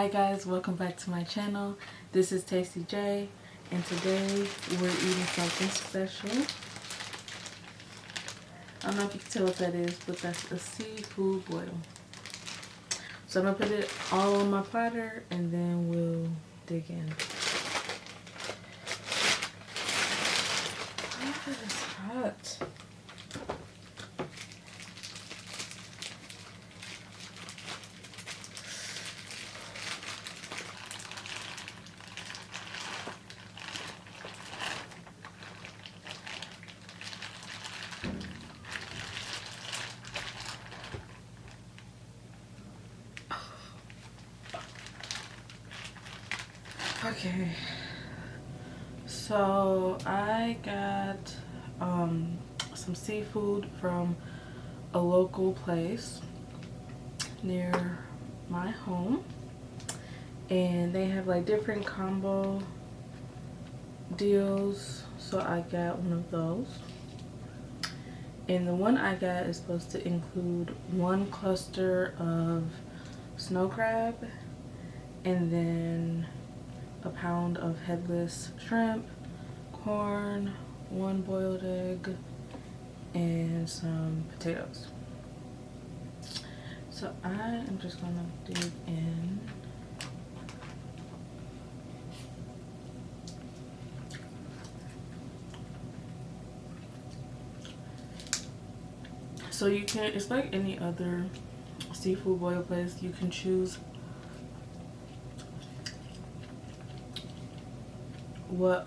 Hi guys, welcome back to my channel. This is Tasty J, and today we're eating something special. I don't know if you can tell what that is, but that's a seafood boil. So I'm gonna put it all on my platter and then we'll dig in. Oh, it's hot. Okay, so I got some seafood from a local place near my home, and they have like different combo deals, so I got one of those. And the one I got is supposed to include one cluster of snow crab and then a pound of headless shrimp, corn, one boiled egg, and some potatoes. So I am just gonna dig in. So you can, it's like any other seafood boil place. You can choose what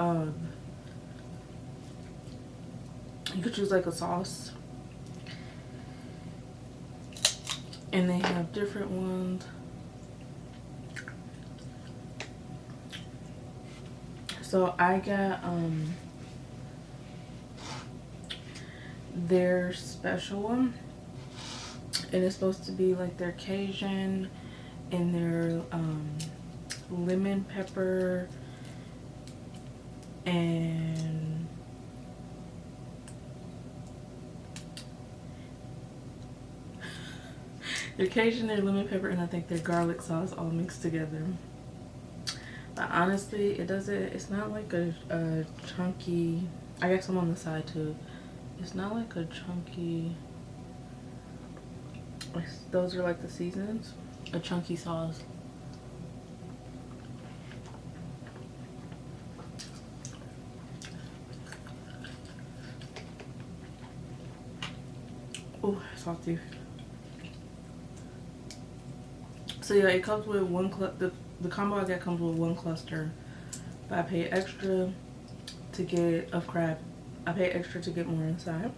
you could choose like a sauce, and they have different ones. So I got their special one, and it's supposed to be like their Cajun and their lemon pepper and their Cajun, their lemon pepper, and I think their garlic sauce all mixed together. But honestly, it's not like a chunky, I got some on the side too. It's not like a chunky, those are like the seasons, a chunky sauce. Oh, salty. So yeah, it comes with one the combo I got comes with one cluster, but I paid extra to get of crab. I paid extra to get more inside.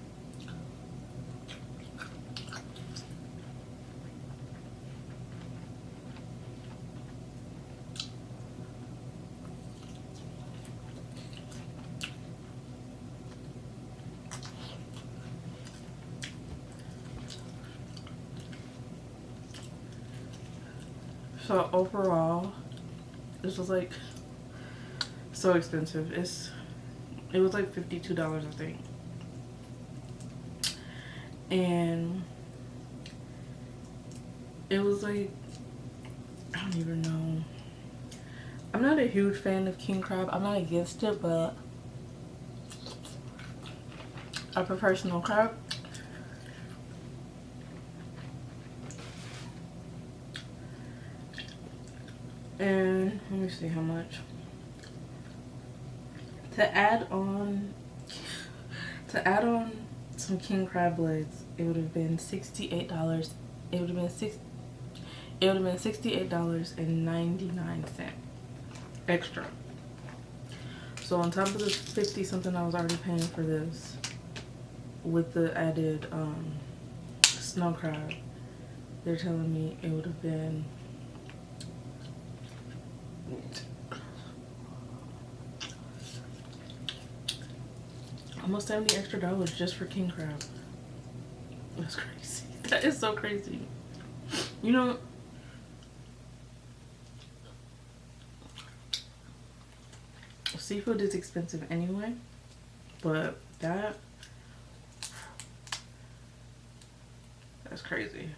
So overall, this was like so expensive. It was like $52, I think. And it was like, I don't even know. I'm not a huge fan of king crab. I'm not against it, but I prefer snow crab. And let me see how much. To add on some king crab legs, it would have been $68. It would have been $68.99 extra. So on top of the 50 something I was already paying for this, with the added snow crab, they're telling me it would have been almost $70 extra just for king crab. That's crazy. That is so crazy. You know, seafood is expensive anyway, but that's crazy.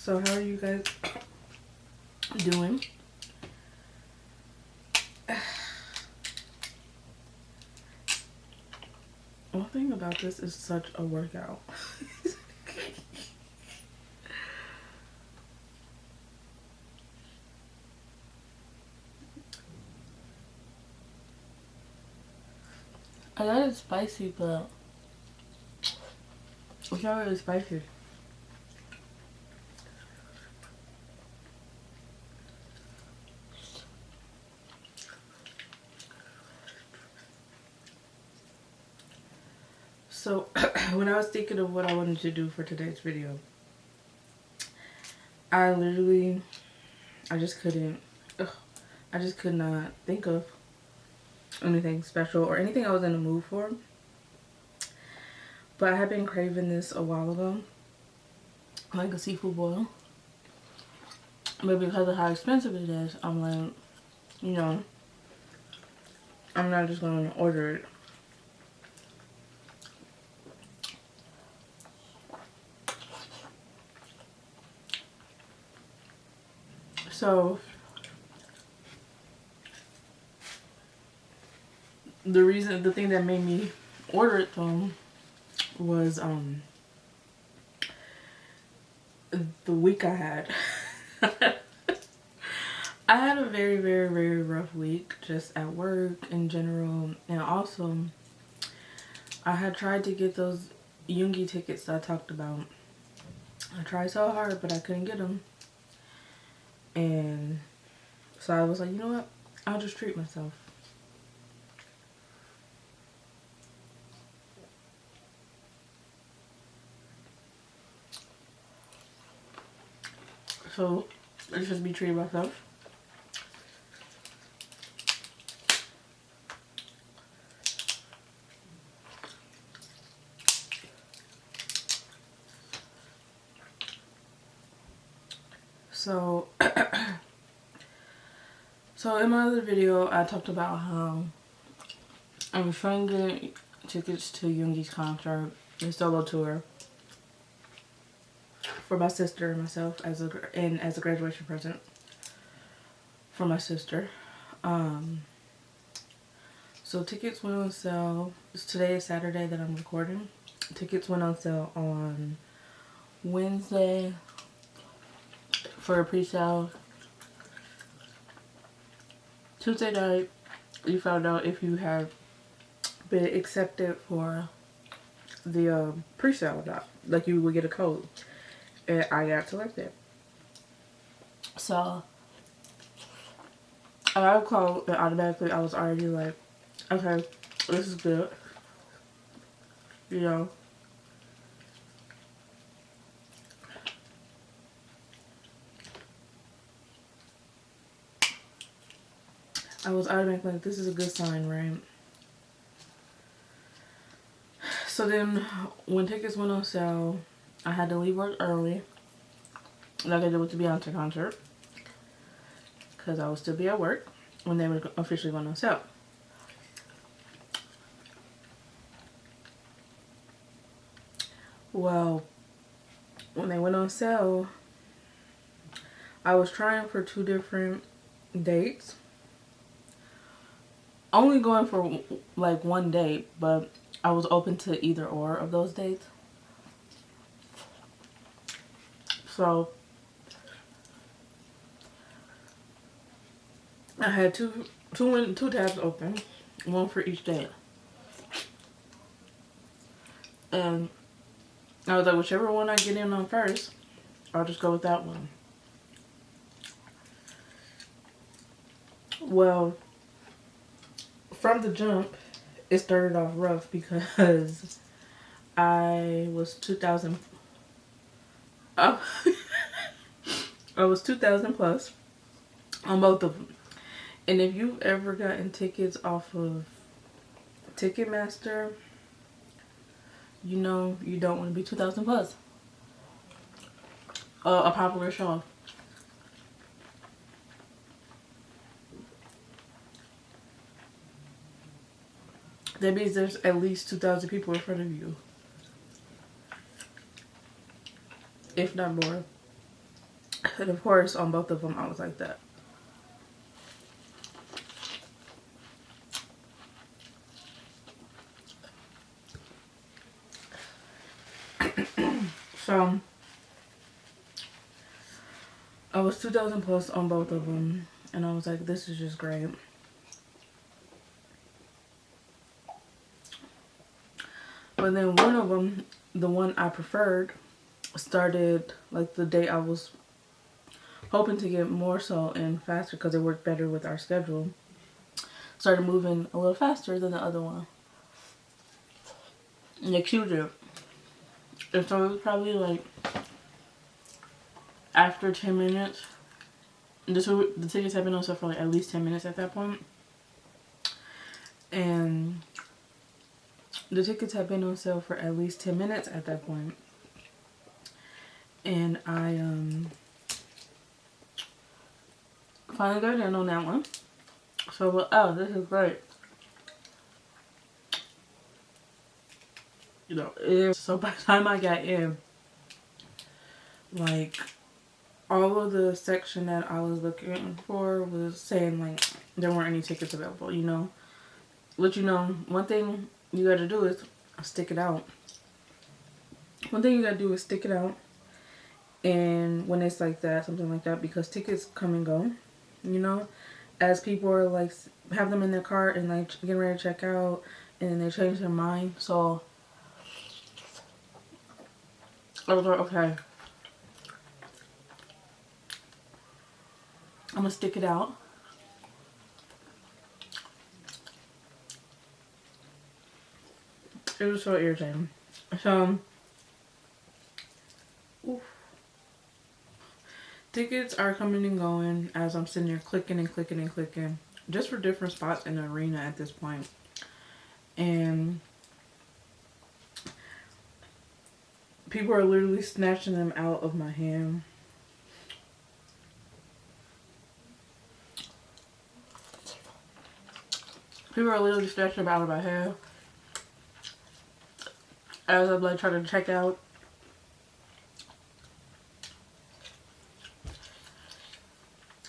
So how are you guys doing? One thing about this is such a workout. I got it spicy, but it's not really spicy. So when I was thinking of what I wanted to do for today's video, I just couldn't, I just could not think of anything special or anything I was in the mood for. But I had been craving this a while ago, like a seafood boil. But because of how expensive it is, I'm like, you know, I'm not just going to order it. So the thing that made me order it though was the week I had. I had a very, very, very rough week just at work in general, and also I had tried to get those Yoongi tickets that I talked about. I tried so hard, but I couldn't get them. And so I was like, you know what? I'll just treat myself. So let's just be treating myself. So in my other video, I talked about how I was trying to get tickets to Yoongi's concert, the solo tour, for my sister and myself as a graduation present for my sister. So tickets went on sale. Today is Saturday that I'm recording. Tickets went on sale on Wednesday for a pre-sale. Tuesday night, you found out if you have been accepted for the pre-sale or not. Like, you would get a code. And I got selected. So I got a code, and automatically I was already like, okay, this is good. You know. I was automatically like, this is a good sign, right? So then when tickets went on sale, I had to leave work early, like I did with the Beyonce concert, because I would still be at work when they were officially going on sale. Well, when they went on sale, I was trying for 2 different dates. Only going for like 1 date, but I was open to either or of those dates. So I had two tabs open, one for each date. And I was like, whichever one I get in on first, I'll just go with that one. Well, from the jump, it started off rough because I was 2,000. I was 2,000 plus on both of them. And if you've ever gotten tickets off of Ticketmaster, you know you don't want to be 2,000 plus. A popular show. That means there's at least 2,000 people in front of you, if not more. And of course, on both of them, I was like that. So I was 2,000 plus on both of them, and I was like, this is just great. But then one of them, the one I preferred, started like the day I was hoping to get more so and faster because it worked better with our schedule. Started moving a little faster than the other one. And they queued it. And so it was probably like after 10 minutes. The tickets had been on sale for like at least 10 minutes at that point. And the tickets had been on sale for at least 10 minutes at that point. And I finally got in on that one. So, oh, this is great. You know, so by the time I got in, like, all of the section that I was looking for was saying, like, there weren't any tickets available, you know. But, you know, one thing you gotta do is stick it out. One thing you gotta do is stick it out. And when it's like that, something like that, because tickets come and go, you know. As people are, like, have them in their cart and, like, getting ready to check out, and then they change their mind. So I was like, okay, I'm gonna stick it out. It was so irritating. So, oof. Tickets are coming and going as I'm sitting there clicking and clicking and clicking, just for different spots in the arena at this point. And people are literally snatching them out of my hand. People are literally snatching them out of my hand as I'm like trying to check out.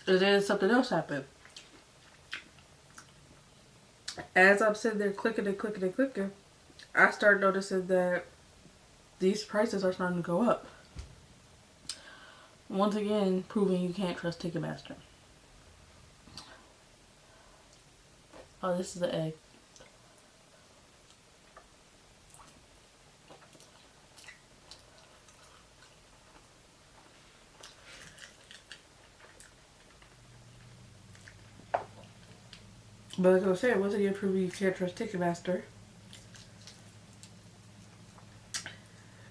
And then something else happened. As I'm sitting there clicking and clicking and clicking, I start noticing that these prices are starting to go up. Once again, proving you can't trust Ticketmaster. Oh, this is the egg. But like I was saying, once again, proving you can't trust Ticketmaster.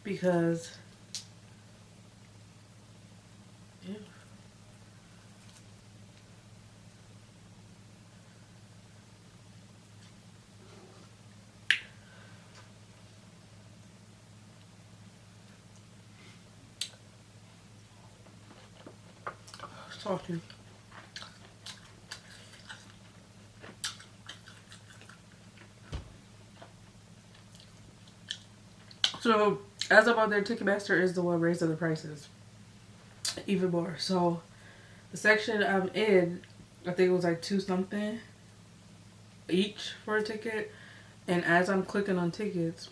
Because, yeah. Salty. So, as I'm on there, Ticketmaster is the one raising the prices even more. So, the section I'm in, I think it was like $2 something each for a ticket. And as I'm clicking on tickets,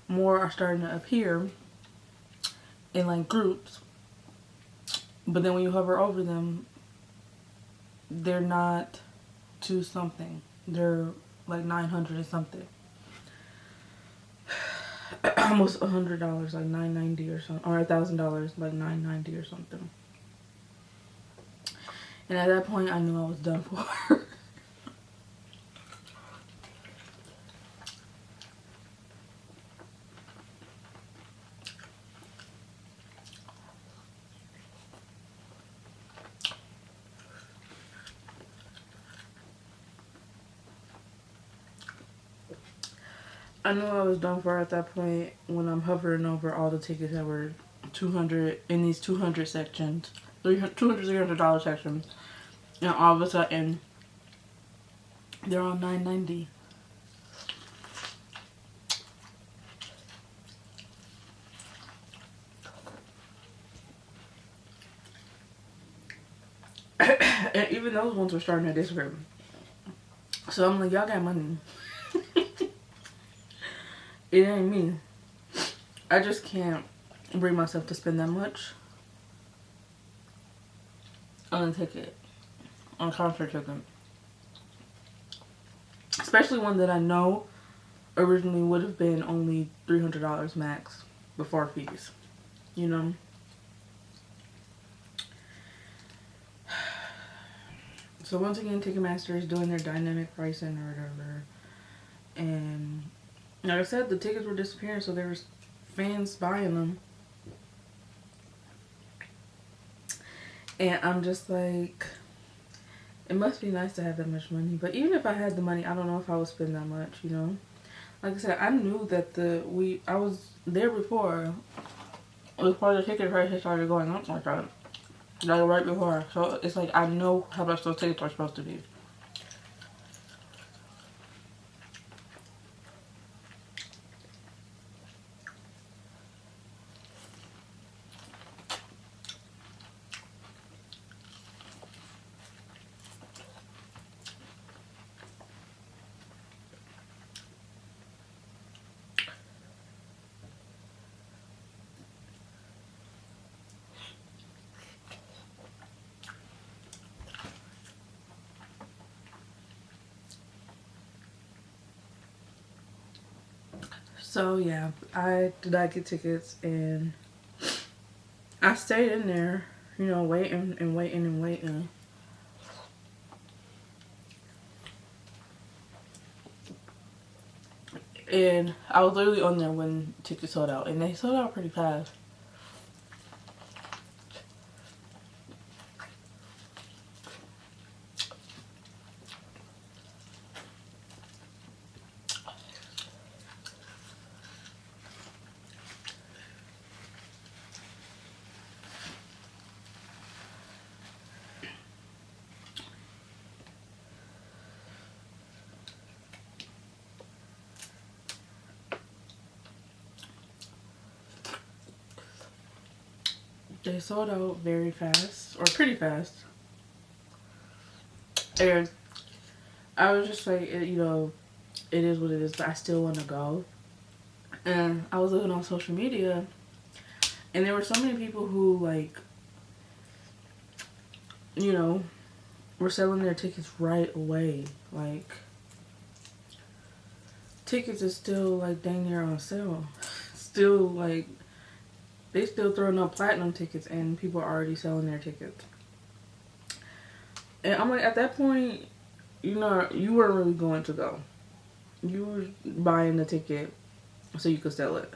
more are starting to appear in like groups. But then when you hover over them, they're not $2 something. They're like 900 and something. Almost $100, like $990 or something, or $1,000, like $990 or something. And at that point, I knew I was done for. I knew I was done for at that point when I'm hovering over all the tickets that were 200 in these 200 sections, $200, $300 sections, and all of a sudden they're on $990. And even those ones were starting to disappear. So I'm like, y'all got money. It ain't me. I just can't bring myself to spend that much on a ticket, on a concert ticket. Especially one that I know originally would have been only $300 max before fees. You know? So once again, Ticketmaster is doing their dynamic pricing or whatever. And like I said, the tickets were disappearing, so there was fans buying them. And I'm just like, it must be nice to have that much money. But even if I had the money, I don't know if I would spend that much, you know? Like I said, I knew that I was there before the ticket prices started going up like that. Like right before. So it's like I know how much those tickets are supposed to be. So yeah, I did not get tickets, and I stayed in there, you know, waiting and waiting and waiting. And I was literally on there when tickets sold out, and they sold out pretty fast. They sold out very fast, or pretty fast. And I was just like, you know, it is what it is, but I still want to go. And I was looking on social media, and there were so many people who, like, you know, were selling their tickets right away. Like, tickets is still, like, dang near on sale. Still, like, they still throwing up platinum tickets, and people are already selling their tickets. And I'm like, at that point, you know, you weren't really going to go. You were buying the ticket so you could sell it.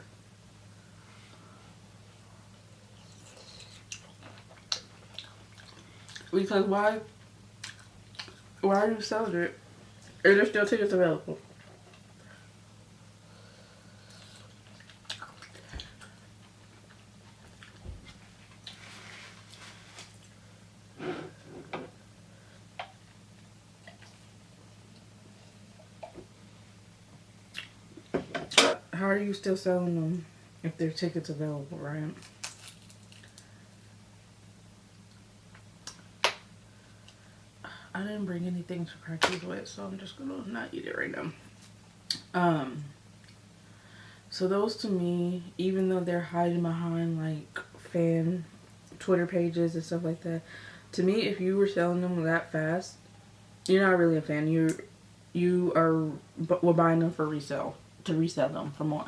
Because why are you selling it? Are there still tickets available? How are you still selling them if there's tickets available, right? I didn't bring anything to crack these with, so I'm just gonna not eat it right now. So those to me, even though they're hiding behind like fan Twitter pages and stuff like that, to me, if you were selling them that fast, you're not really a fan. We're buying them for resale, to resell them for more.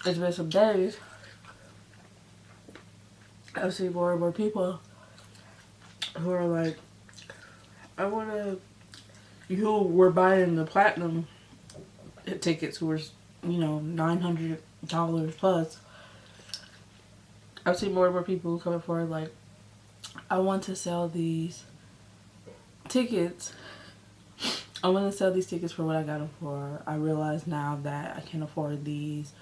It's been some days, I see more and more people who are like, who were buying the platinum tickets, who were, you know, $900 plus. I've seen more and more people coming forward like, I want to sell these tickets. I want to sell these tickets for what I got them for. I realize now that I can't afford these,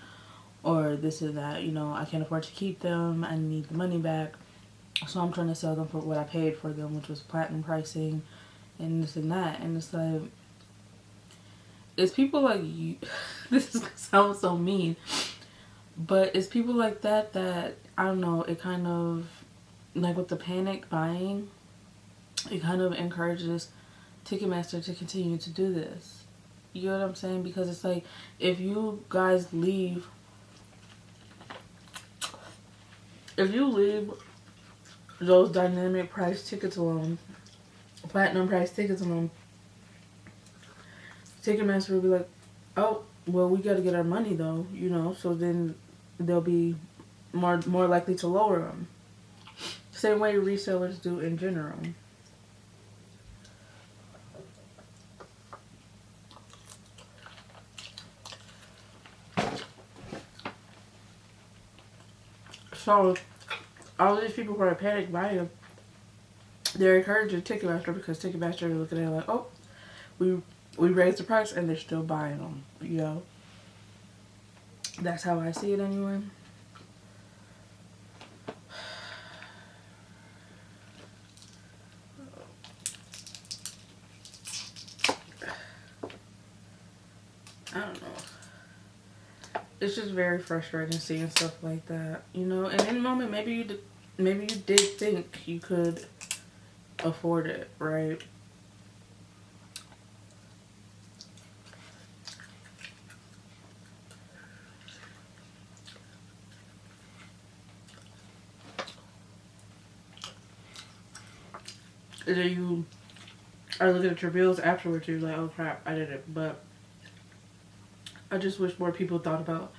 or this or that, you know, I can't afford to keep them. I need the money back. So I'm trying to sell them for what I paid for them, which was platinum pricing and this and that. And it's like, it's people like you. This sounds so mean, but it's people like that that I don't know. It kind of like with the panic buying. It kind of encourages Ticketmaster to continue to do this. You know what I'm saying? Because it's like if you guys leave, if you leave those dynamic price tickets alone, platinum price tickets alone, Ticketmaster will be like, oh, well, we got to get our money though, you know. So then they'll be more likely to lower them. Same way resellers do in general. So all these people who are panic buying, they're encouraging Ticketmaster because Ticketmaster is looking at it like, oh, we raised the price and they're still buying them. You know, that's how I see it anyway. I don't know. It's just very frustrating seeing stuff like that, you know. And in the moment, maybe you did think you could afford it, right? And then you are looking at your bills afterwards, you're like, oh crap, I did it. But I just wish more people thought about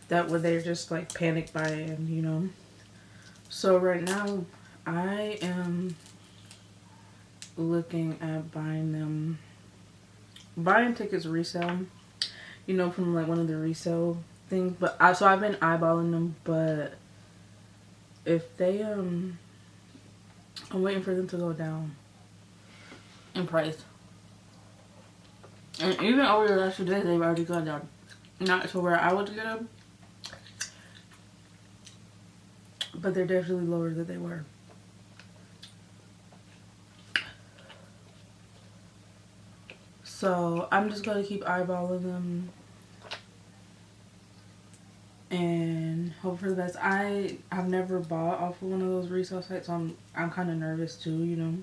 that when they're just like panic buying, you know. So right now, I am looking at buying tickets resale, you know, from like one of the resale things. But I've been eyeballing them, but if they I'm waiting for them to go down in price. And even over the last 2 days, they've already gone down. Not to where I would get them, but they're definitely lower than they were. So I'm just gonna keep eyeballing them and hope for the best. I've never bought off of one of those resale sites, so I'm kind of nervous too. You know,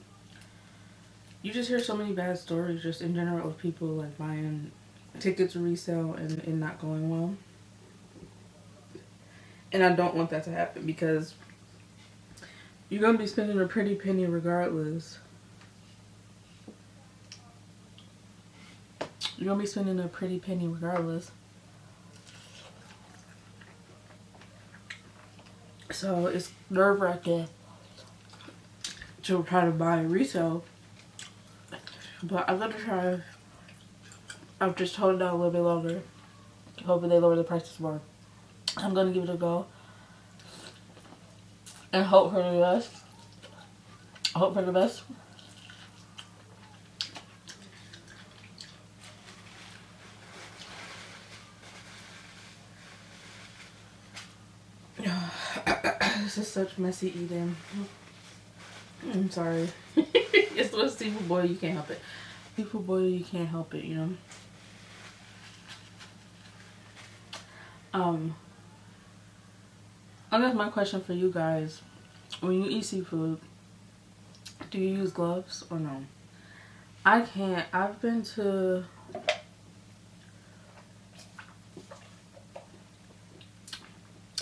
you just hear so many bad stories just in general of people like buying tickets resale and it not going well. And I don't want that to happen because you're gonna be spending a pretty penny regardless. You're gonna be spending a pretty penny regardless. So it's nerve-wracking to try to buy resale. But I'm gonna try. I've just holding out a little bit longer, hoping they lower the prices more. I'm gonna give it a go and hope for the best. Hope for the best. This is such messy eating. I'm sorry. It's what seafood boil, you can't help it. Seafood boil, you can't help it, you know. I guess my question for you guys: when you eat seafood, do you use gloves or no? I can't. I've been to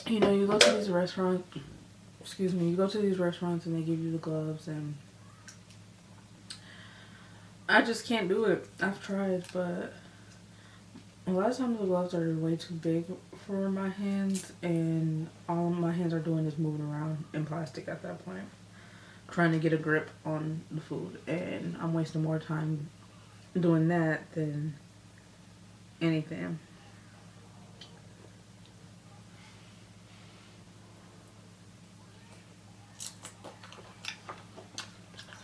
you go to these restaurants. Excuse me. You go to these restaurants and they give you the gloves, and I just can't do it. I've tried, but a lot of times the gloves are way too big for my hands, and all my hands are doing is moving around in plastic at that point, trying to get a grip on the food, and I'm wasting more time doing that than anything.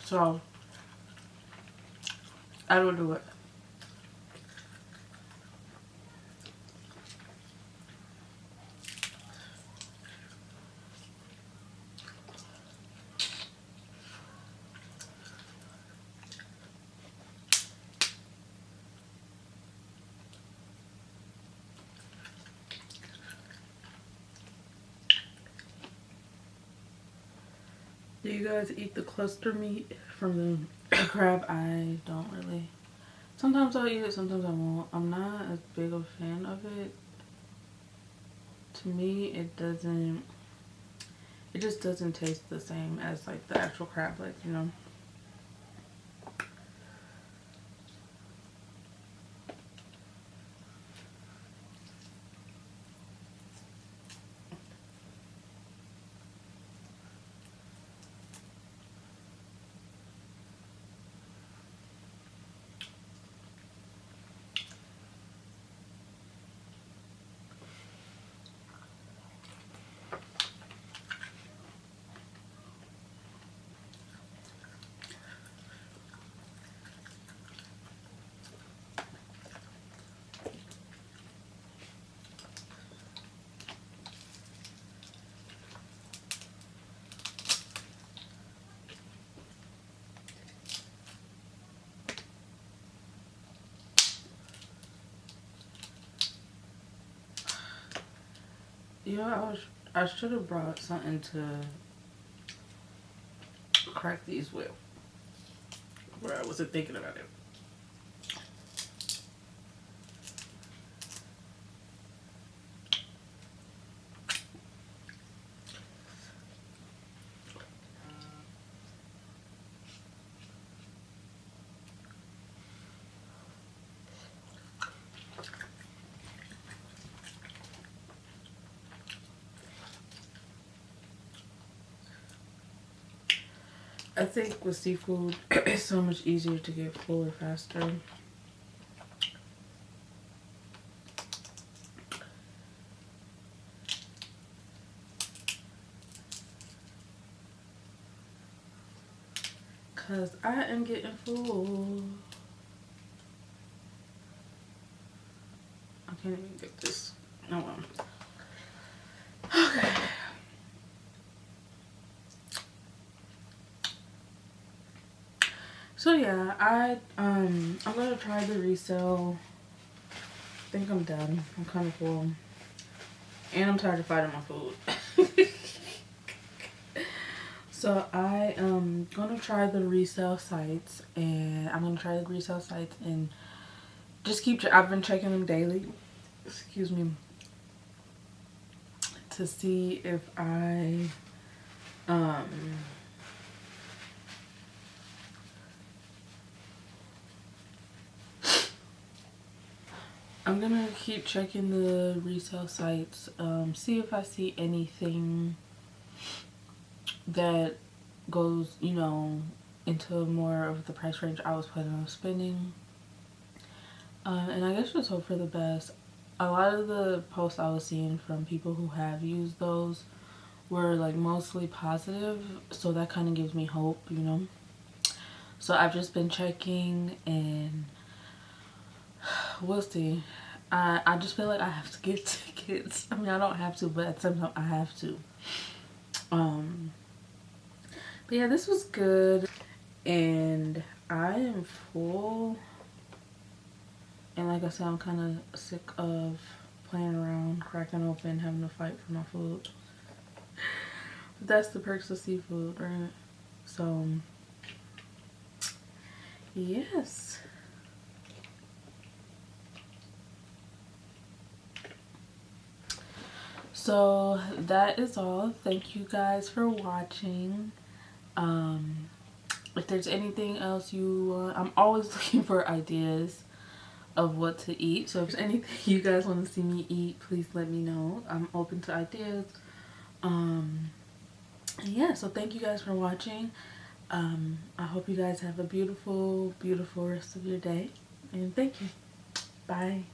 So I don't do it. Do you guys eat the cluster meat from the crab? I don't really. Sometimes I'll eat it, sometimes I won't. I'm not as big of a fan of it. To me, it just doesn't taste the same as like the actual crab legs, you know? You know, I should have brought something to crack these with, where I wasn't thinking about it. I think with seafood, it's so much easier to get fuller faster. Cause I am getting full. I can't even get this. Oh well. Okay. So yeah, I'm gonna try the resale. I think I'm done. I'm kind of full, and I'm tired of fighting my food. So I am gonna try the resale sites, and just keep. I've been checking them daily. Excuse me. To see if um I'm gonna keep checking the resale sites, see if I see anything that goes, you know, into more of the price range I was planning on spending. And I guess just hope for the best. A lot of the posts I was seeing from people who have used those were like mostly positive, so that kind of gives me hope, you know. So I've just been checking, and we'll see. I just feel like I have to get tickets. I mean, I don't have to, but at some time I have to. But yeah, this was good, and I am full. And like I said, I'm kind of sick of playing around, cracking open, having to fight for my food. But that's the perks of seafood, right? So, yes. So that is all. Thank you guys for watching. If there's anything else you want, I'm always looking for ideas of what to eat. So if there's anything you guys want to see me eat, please let me know. I'm open to ideas. Yeah, so thank you guys for watching. I hope you guys have a beautiful, beautiful rest of your day. And thank you. Bye.